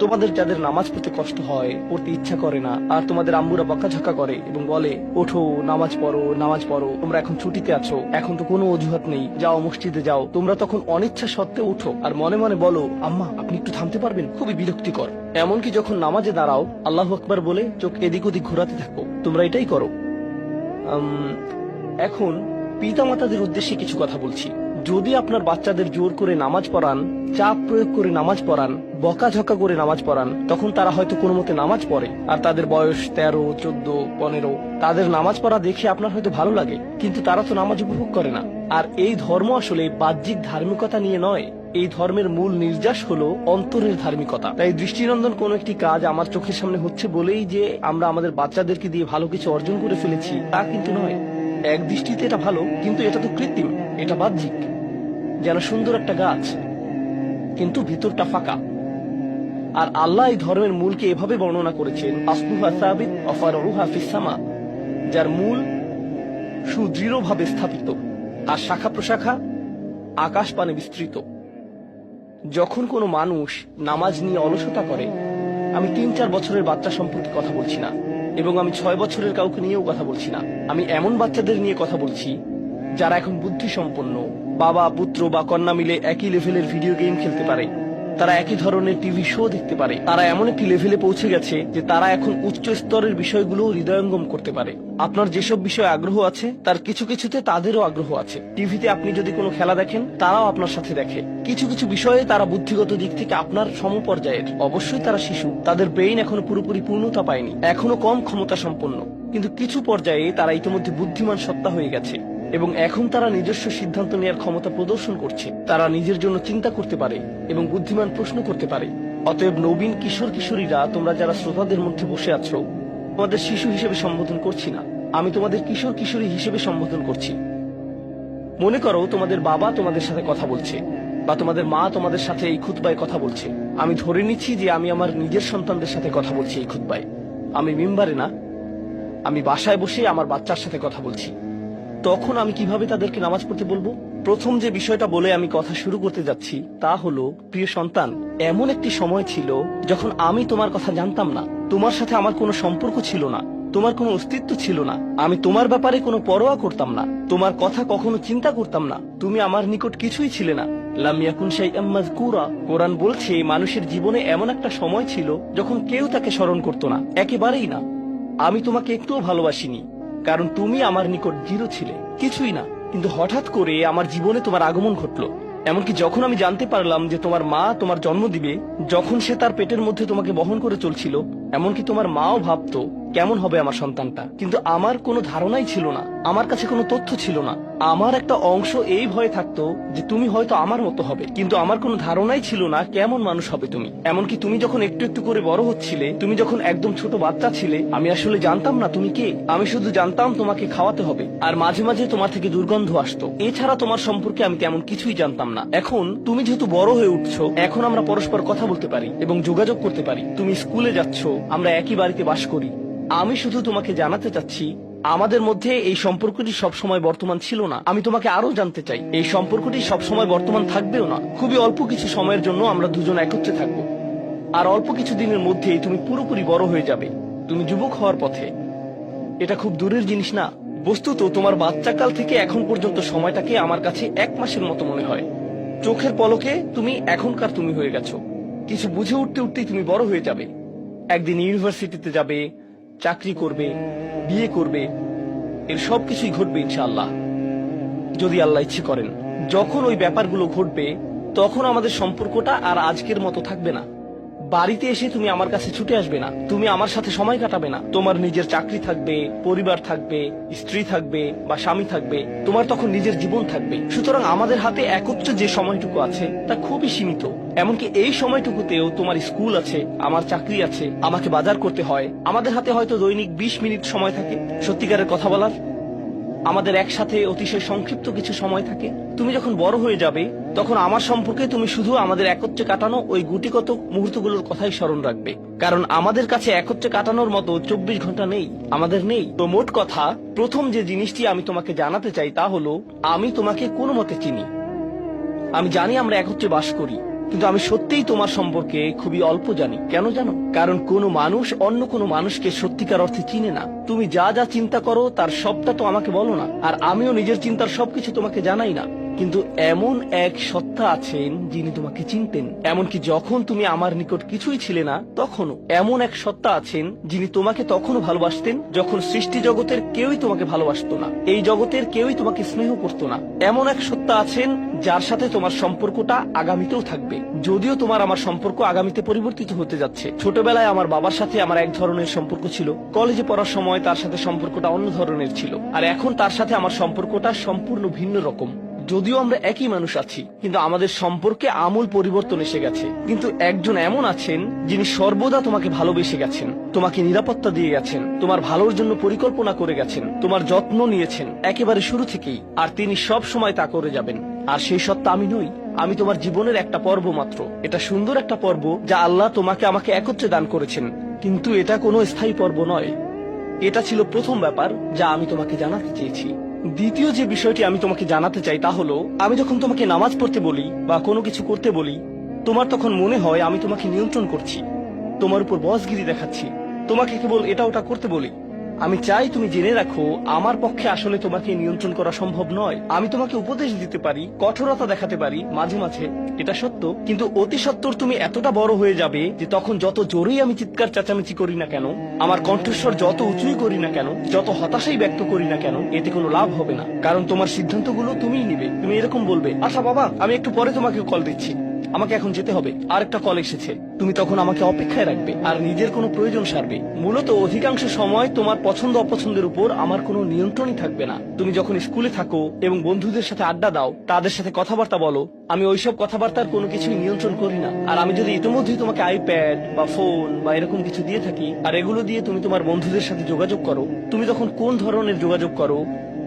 তোমাদের যাদের নামাজ পড়তে কষ্ট হয়, পড়তে ইচ্ছা করে না, আর তোমাদের আম্মুরা বকাঝকা করে এবং বলে ওঠো নামাজ পড়ো নামাজ পড়ো, তোমরা এখন ছুটিতে আছো, এখন তো কোনো অজুহাত নেই, যাও মসজিদে যাও, তোমরা তখন অনিচ্ছা সত্ত্বেও উঠো আর মনে মনে বলো আম্মা আপনি একটু থামতে পারবেন, খুবই বিরক্তিকর। এমনকি যখন নামাজে দাঁড়াও আল্লাহু আকবার বলে চোখ এদিক ওদিক ঘোরাতে থাকো, তোমরা এটাই করো। এখন পিতামাতাদের উদ্দেশ্যে কিছু কথা বলছি। যদি আপনার বাচ্চাদের জোর করে নামাজ পড়ান, চাপ প্রয়োগ করে নামাজ পড়ান, বকাঝকা করে নামাজ পড়ান, তখন তারা হয়তো কোনো মতে নামাজ পড়ে, আর তাদের বয়স 13, 14, 15, তাদের নামাজ পড়া দেখে আপনার হয়তো ভালো লাগে, কিন্তু তারা তো নামাজ উপভোগ করে না। আর এই ধর্ম আসলে বাহ্যিক ধার্মিকতা নিয়ে নয়, এই ধর্মের মূল নির্যাস হলো অন্তরের ধার্মিকতা। তাই দৃষ্টিনন্দন কোন একটি কাজ আমার চোখের সামনে হচ্ছে বলেই যে আমরা আমাদের বাচ্চাদেরকে দিয়ে ভালো কিছু অর্জন করে ফেলেছি তা কিন্তু নয়। এক দৃষ্টিতে এটা ভালো, কিন্তু এটা তো কৃত্রিম, এটা বাহ্যিক, যেন সুন্দর একটা গাছ কিন্তু ভিতরটা ফাঁকা। আর আল্লাহ এই ধর্মের মূলকে এভাবে বর্ণনা করেছেন, আসলুহা সাবিত ওয়া ফারউহা ফিস সামা, যার মূল সুদৃঢ়ভাবে স্থাপিত আর শাখা প্রশাখা আকাশ পানে বিস্তৃত। যখন কোনো মানুষ নামাজ নিয়ে অলসতা করে, আমি 3-4 বছরের বাচ্চা সম্পর্কে কথা বলছি না, এবং আমি 6 বছরের কাউকে নিয়েও কথা বলছি না, আমি এমন বাচ্চাদের নিয়ে কথা বলছি যারা এখন বুদ্ধি সম্পন্ন, বাবা পুত্র বা কন্যা মিলে একই লেভেলের ভিডিও গেম খেলতে পারে, তারা একই ধরনের টিভি শো দেখতে পারে, তারা এমন একটি লেভেলে পৌঁছে গেছে যে তারা এখন উচ্চ স্তরের বিষয়গুলো হৃদয়ঙ্গম করতে পারে। আপনার যেসব বিষয়ে আগ্রহ আছে তার কিছু কিছুতে তাদেরও আগ্রহ আছে। টিভিতে আপনি যদি কোনো খেলা দেখেন, তারাও আপনার সাথে দেখে। কিছু কিছু বিষয়ে তারা বুদ্ধিগত দিক থেকে আপনার সমপর্যায়ের। অবশ্যই তারা শিশু, তাদের ব্রেইন এখনো পুরোপুরি পূর্ণতা পায়নি, এখনো কম ক্ষমতা সম্পন্ন, কিন্তু কিছু পর্যায়ে তারা ইতিমধ্যে বুদ্ধিমান সত্তা হয়ে গেছে এবং এখন তারা নিজস্ব সিদ্ধান্ত নেওয়ার ক্ষমতা প্রদর্শন করছে। তারা নিজের জন্য চিন্তা করতে পারে এবং বুদ্ধিমান প্রশ্ন করতে পারে। অতএব নবীন কিশোর কিশোরীরা, তোমরা যারা শ্রোতাদের মধ্যে বসে আছো, তোমাদের শিশু হিসেবে সম্বোধন করছি না, আমি তোমাদের কিশোর কিশোরী হিসেবে সম্বোধন করছি। মনে করো তোমাদের বাবা তোমাদের সাথে কথা বলছে, বা তোমাদের মা তোমাদের সাথে এই খুতবায় কথা বলছে। আমি ধরে নিচ্ছি যে আমি আমার নিজের সন্তানদের সাথে কথা বলছি এই খুতবায়, আমি মিম্বারে না, আমি বাসায় বসে আমার বাচ্চার সাথে কথা বলছি। তখন আমি কিভাবে তাদেরকে নামাজ পড়তে বলবো? প্রথম যে বিষয়টা বলে আমি কথা শুরু করতে যাচ্ছি তা হলো, প্রিয় সন্তান, এমন একটি সময় ছিল যখন আমি তোমার কথা জানতাম না, তোমার সাথে আমার কোনো সম্পর্ক ছিল না, তোমার কোনো অস্তিত্ব ছিল না, আমি তোমার ব্যাপারে কোনো পরোয়া করতাম না, তোমার কথা কখনো চিন্তা করতাম না, তুমি আমার নিকট কিছুই ছিলে না। লাম ইয়াকুন শাইআম মাযকুরা। কোরআন বলছে মানুষের জীবনে এমন একটা সময় ছিল যখন কেউ তাকে স্মরণ করতো না, একেবারেই না। আমি তোমাকে একটুও ভালোবাসিনি, কারণ তুমি আমার নিকট জিরো ছিলে, কিছুই না। কিন্তু হঠাৎ করে আমার জীবনে তোমার আগমন ঘটলো। এমনকি যখন আমি জানতে পারলাম যে তোমার মা তোমার জন্ম দিবে, যখন সে তার পেটের মধ্যে তোমাকে বহন করে চলছিল, এমনকি তোমার মাও ভাবতো কেমন হবে আমার সন্তানটা, কিন্তু আমার কোনো ধারণাই ছিল না, আমার কাছে কোনো তথ্য ছিল না। আমার একটা অংশ এই ভয়ে থাকতো যে তুমি হয়তো আমার মতো হবে, কিন্তু আমার কোনো ধারণাই ছিল না কেমন মানুষ হবে তুমি। এমনকি তুমি যখন একটু একটু করে বড় হচ্ছিলে, তুমি যখন একদম ছোট বাচ্চা ছিলে, আমি আসলে জানতাম না তুমি কে। আমি শুধু জানতাম তোমাকে খাওয়াতে হবে, আর মাঝে মাঝে তোমার থেকে দুর্গন্ধ আসতো। এছাড়া তোমার সম্পর্কে আমি তেমন কিছুই জানতাম না। এখন তুমি যেহেতু বড় হয়ে উঠছো, এখন আমরা পরস্পর কথা বলতে পারি এবং যোগাযোগ করতে পারি। তুমি স্কুলে যাচ্ছ, আমরা একই বাড়িতে বাস করি। আমি শুধু তোমাকে জানাতে চাচ্ছি, আমাদের মধ্যে এই সম্পর্কটি সবসময় বর্তমান ছিল না। আমি তোমাকে আরো জানতে চাই, এই সম্পর্কটি সবসময় বর্তমান থাকবেও না। খুবই অল্প কিছু সময়ের জন্য আমরা দুজন একত্রে থাকবো, আর অল্প কিছু দিনের মধ্যেই তুমি পুরোপুরি বড় হয়ে যাবে, তুমি যুবক হওয়ার পথে। এটা খুব দূরের জিনিস না। বস্তুত তোমার বাচ্চাকাল থেকে এখন পর্যন্ত সময়টাকে আমার কাছে 1 মাসের মতো মনে হয়। চোখের পলকে তুমি এখনকার তুমি হয়ে গেছো। কিছু বুঝে উঠতে উঠতেই তুমি বড় হয়ে যাবে। একদিন ইউনিভার্সিটিতে যাবে, চাকরি করবে, বিয়ে করবে, এর সবকিছুই ঘটবে ইনশাআল্লাহ, যদি আল্লাহ ইচ্ছে করেন। যখন ওই ব্যাপারগুলো ঘটবে, তখন আমাদের সম্পর্কটা আর আজকের মতো থাকবে না। বাড়িতে এসে তুমি আমার কাছে ছুটে আসবে না, তুমি আমার সাথে সময় কাটাবে না। তোমার নিজের চাকরি থাকবে, পরিবার থাকবে, স্ত্রী থাকবে বা স্বামী থাকবে, তোমার তখন নিজের জীবন থাকবে। সুতরাং আমাদের হাতে একত্রে যে সময়টুকু আছে তা খুবই সীমিত। এমনকি এই সময়টুকুতেও তোমার স্কুল আছে, আমার চাকরি আছে, আমাকে বাজার করতে হয়। আমাদের হাতে হয়তো দৈনিক 20 মিনিট সময় থাকে সত্যিকারের কথা বলার। আমাদের একসাথে অতিশয় সংক্ষিপ্ত কিছু সময় থাকে। তুমি যখন বড় হয়ে যাবে, তখন আমার সম্পর্কে তুমি শুধু আমাদের একত্রে কাটানো ওই গুটিগত মুহূর্তগুলোর কথাই স্মরণ রাখবে, কারণ আমাদের কাছে একত্রে কাটানোর মতো 24 ঘন্টা নেই, আমাদের নেই। তো মোট কথা, প্রথম যে জিনিসটি আমি তোমাকে জানাতে চাই তা হলো, আমি তোমাকে কোনো মতে চিনি। আমি জানি আমরা একত্রে বাস করি, কিন্তু আমি সত্যিই তোমার সম্পর্কে খুবই অল্প জানি। কেন জানো? কারণ কোনো মানুষ অন্য কোনো মানুষকে সত্যিকার অর্থে চিনে না। তুমি যা যা চিন্তা করো তার সবটা তো আমাকে বলো না, আর আমিও নিজের চিন্তার সবকিছু তোমাকে জানাই না। কিন্তু এমন এক সত্তা আছেন যিনি তোমাকে চিনতেন, এমনকি যখন তুমি আমার নিকট কিছুই ছিলে না তখনও। এমন এক সত্তা আছেন যিনি তোমাকে তখনও ভালোবাসতেন যখন সৃষ্টি জগতের কেউই তোমাকে ভালোবাসতো না, এই জগতের কেউই তোমাকে স্নেহ করতো না। এমন এক সত্তা আছেন যার সাথে তোমার সম্পর্কটা আগামীতেও থাকবে, যদিও তোমার আমার সম্পর্ক আগামীতে পরিবর্তিত হতে যাচ্ছে। ছোটবেলায় আমার বাবার সাথে আমার এক ধরনের সম্পর্ক ছিল, কলেজে পড়ার সময় তার সাথে সম্পর্কটা অন্য ধরনের ছিল, আর এখন তার সাথে আমার সম্পর্কটা সম্পূর্ণ ভিন্ন রকম। যদিও আমরা একই মানুষ আছি, কিন্তু আমাদের সম্পর্কে আমূল পরিবর্তন এসে গেছে। কিন্তু একজন এমন আছেন যিনি সর্বদা তোমাকে ভালোবেসে গেছেন, তোমাকে নিরাপত্তা দিয়ে গেছেন, তোমার ভালোর জন্য পরিকল্পনা করে গেছেন, তোমার যত্ন নিয়েছেন একেবারে শুরু থেকেই, আর তিনি সব সময় তা করে যাবেন। আর সেই সত্তা আমি নই, আমি তোমার জীবনের একটা পর্ব মাত্র। এটা সুন্দর একটা পর্ব যা আল্লাহ তোমাকে আমাকে একত্রে দান করেছেন, কিন্তু এটা কোনো স্থায়ী পর্ব নয়। এটা ছিল প্রথম ব্যাপার যা আমি তোমাকে জানাতে চেয়েছি। দ্বিতীয় যে বিষয়টি আমি তোমাকে জানাতে চাই তা হলো, আমি যখন তোমাকে নামাজ পড়তে বলি বা কোনো কিছু করতে বলি, তোমার তখন মনে হয় আমি তোমাকে নিয়ন্ত্রণ করছি, তোমার উপর বসগিরি দেখাচ্ছি, তোমাকে কেবল এটা ওটা করতে বলি। আমি চাই তুমি জেনে রাখো, আমার পক্ষে আসলে তোমাকে নিয়ন্ত্রণ করা সম্ভব নয়। আমি তোমাকে উপদেশ দিতে পারি, কঠোরতা দেখাতে পারি মাঝে মাঝে, এটা সত্য, কিন্তু অতি সত্বর তুমি এতটা বড় হয়ে যাবে যে তখন যত জোরেই আমি চিৎকার চেঁচামেচি করি না কেন, আমার কণ্ঠস্বর যত উঁচুই করি না কেন, যত হতাশাই ব্যক্ত করি না কেন, এতে কোনো লাভ হবে না। কারণ তোমার সিদ্ধান্তগুলো তুমিই নিবে। তুমি এরকম বলবে, আচ্ছা বাবা আমি একটু পরে তোমাকে কল দিচ্ছি, আমাকে এখন যেতে হবে, আরেকটা কল এসেছে। তুমি তখন আমাকে অপেক্ষায় রাখবে আর নিজের কোনো প্রয়োজন সারবে। মূলত অধিকাংশ সময় তোমার পছন্দ অপছন্দের উপর আমার কোনো নিয়ন্ত্রণই থাকবে না। তুমি যখন স্কুলে থাকো এবং বন্ধুদের সাথে আড্ডা দাও, তাদের সাথে কথাবার্তা বলো, আমি ওইসব কথাবার্তার কোনো কিছুই নিয়ন্ত্রণ করি না। আর আমি যদি ইতিমধ্যেই তোমাকে আইপ্যাড বা ফোন বা এরকম কিছু দিয়ে থাকি, আর এগুলো দিয়ে তুমি তোমার বন্ধুদের সাথে যোগাযোগ করো, তুমি তখন কোন ধরনের যোগাযোগ করো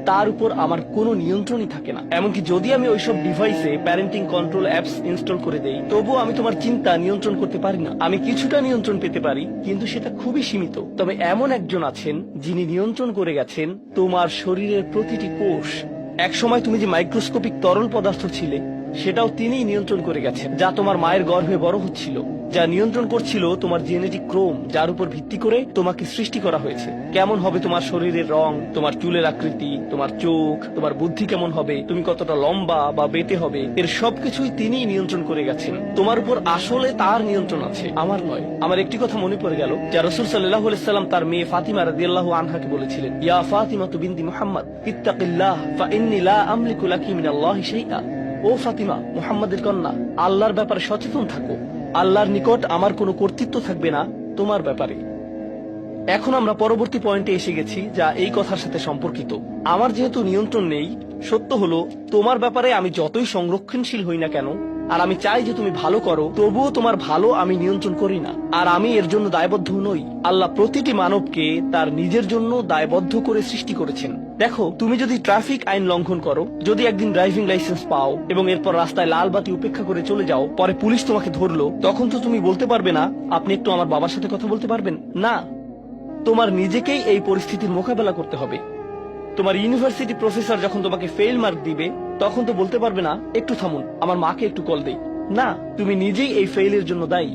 তার উপর আমার কোনো নিয়ন্ত্রণই থাকে না। এমনকি যদি আমি ওইসব ডিভাইসে প্যারেন্টিং কন্ট্রোল অ্যাপস ইনস্টল করে দেই, তবুও আমি তোমার চিন্তা নিয়ন্ত্রণ করতে পারি না। আমি কিছুটা নিয়ন্ত্রণ পেতে পারি, কিন্তু সেটা খুবই সীমিত। তবে এমন একজন আছেন যিনি নিয়ন্ত্রণ করে গেছেন তোমার শরীরের প্রতিটি কোষ। এক সময় তুমি যে মাইক্রোস্কোপিক তরল পদার্থ ছিলে, সেটাও তিনিই নিয়ন্ত্রণ করে গেছেন, যা তোমার মায়ের গর্ভে বড় হচ্ছিল, যা নিয়ন্ত্রণ করছিল তোমার জেনেটিক ক্রোম, যার উপর ভিত্তি করে তোমাকে সৃষ্টি করা হয়েছে। কেমন হবে তোমার শরীরের রং, তোমার চুলের আকৃতি, তোমার চোখ, তোমার বুদ্ধি কেমন হবে, তুমি কতটা লম্বা বা বেটে হবে, এর সবকিছুই তিনিই নিয়ন্ত্রণ করে গেছেন। তোমার উপর আসলে তার নিয়ন্ত্রণ আছে, আমার নয়। আমার একটি কথা মনে পড়ে গেল, যা রাসূল সাল্লাল্লাহু আলাইহি সাল্লাম তার মেয়ে ফাতিমা রাদিয়াল্লাহু আনহাকে বলেছিলেন, ইয়া ফাতিমা বিনতি মুহাম্মদ ইত্তাকিল্লাহ ফা ইন্নী লা আমলিকু লাকি মিনাল্লাহি শাইআ। ও ফাতিমা, মুহাম্মাদের কন্যা, আল্লাহর ব্যাপারে সচেতন থাকো। আল্লাহর নিকট আমার কোনো কর্তৃত্ব থাকবে না তোমার ব্যাপারে। এখন আমরা পরবর্তী পয়েন্টে এসে গেছি, যা এই কথার সাথে সম্পর্কিত। আমার যেহেতু নিয়ন্ত্রণ নেই, সত্য হলো তোমার ব্যাপারে আমি যতই সংরক্ষণশীল হই না কেন, আর আমি চাই যে তুমি ভালো করো, তবুও তোমার ভালো আমি নিয়ন্ত্রণ করি না, আর আমি এর জন্য দায়বদ্ধ নই। আল্লাহ প্রতিটি মানবকে তার নিজের জন্য দায়বদ্ধ করে সৃষ্টি করেছেন। দেখো, তুমি যদি ট্রাফিক আইন লঙ্ঘন করো, যদি একদিন ড্রাইভিং লাইসেন্স পাও এবং এরপর রাস্তায় লাল বাতি উপেক্ষা করে চলে যাও, পরে পুলিশ তোমাকে ধরলো, তখন তো তুমি বলতে পারবে না, আপনি একটু আমার বাবার সাথে কথা বলতে পারবেন না। তোমার নিজেকেই এই পরিস্থিতির মোকাবেলা করতে হবে। তোমার ইউনিভার্সিটি প্রফেসর যখন তোমাকে ফেল মার্ক দিবে, তখন তো বলতে পারবে না, একটু থামুন, আমার মাকে একটু কল দেই। না, তুমি নিজেই এই ফেইলের জন্য দায়ী।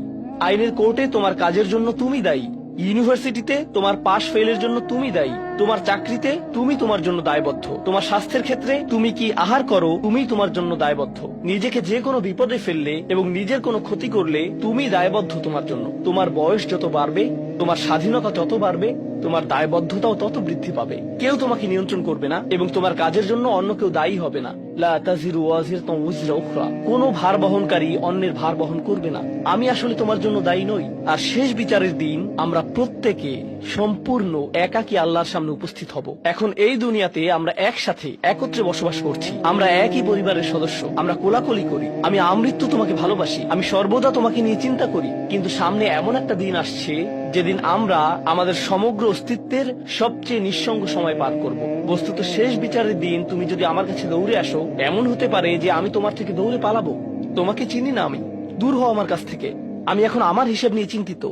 আইনের কোর্টে তোমার কাজের জন্য তুমি দায়ী, ইউনিভার্সিটিতে তোমার পাশ ফেলের জন্য তুমি দায়ী, তোমার চাকরিতে তুমি তোমার জন্য দায়বদ্ধ, তোমার স্বাস্থ্যের ক্ষেত্রে তুমি কি আহার করো তুমি তোমার জন্য দায়বদ্ধ। নিজেকে যে কোনো বিপদে ফেললে এবং নিজের কোনো ক্ষতি করলে তুমি দায়বদ্ধ তোমার জন্য। তোমার বয়স যত বাড়বে, তোমার স্বাধীনতা যত বাড়বে, তোমার দায়বদ্ধতাও তত বৃদ্ধি পাবে। কেউ তোমাকে নিয়ন্ত্রণ করবে না এবং তোমার কাজের জন্য অন্য কেউ দায়ী হবে না। লা তাজিরু ওয়াজিরাতুন উযরা উখরা, কোনো ভার বহনকারী অন্যের ভার বহন করবে না। আমি আসলে তোমার জন্য দায়ী নই। আর শেষ বিচারের দিন আমরা প্রত্যেকে সম্পূর্ণ একাকী আল্লাহর সামনে উপস্থিত হব। এখন এই দুনিয়াতে আমরা একসাথে একত্রে বসবাস করছি, আমরা একই পরিবারের সদস্য, আমরা কোলাকুলি করি, আমি আমৃত্যু তোমাকে ভালোবাসি, আমি সর্বদা তোমাকে নিয়ে চিন্তা করি। কিন্তু সামনে এমন একটা দিন আসছে যেদিন আমরা আমাদের সমগ্র অস্তিত্বের সবচেয়ে নিঃসঙ্গ সময় পার করব। বস্তুত শেষ বিচারের দিন তুমি যদি আমার কাছে দৌড়ে আসো, এমন হতে পারে যে আমি তোমার থেকে দৌড়ে পালাবো। তোমাকে চিনি না আমি, দূর হও আমার কাছ থেকে। আমি এখন আমার হিসেব নিয়ে চিন্তিত,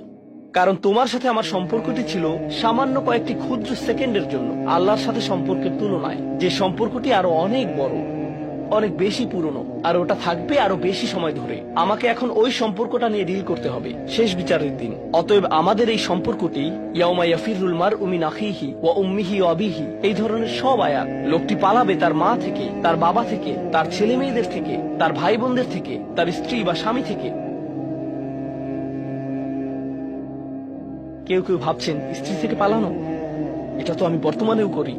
কারণ তোমার সাথে আমার সম্পর্কটি ছিল সামান্য কয়েকটি ক্ষুদ্র সেকেন্ডের জন্য আল্লাহর সাথে সম্পর্কের তুলনায়, যে সম্পর্কটি আরো অনেক বড়। অনেক বেশি পুরনো, আর ওটা থাকবে আরো বেশি সময় ধরে। আমাকে এখন ওই সম্পর্কটা নিয়ে ডিল করতে হবে শেষ বিচারের দিন। অতএব আমাদের এই সম্পর্কটি ইয়াউমা ইয়াফিরুল মারউ মিন আখিহি ওয়া উম্মিহি ওয়া আবিহি, এই ধরনের সব আয়াত। লোকটি পালাবে তার মা থেকে, তার বাবা থেকে, তার ছেলে মেয়েদের থেকে, তার ভাই বোনদের থেকে, তার স্ত্রী বা স্বামী থেকে। কেউ কেউ ভাবছেন স্ত্রী থেকে পালানো, এটা তো আমি বর্তমানেও করি।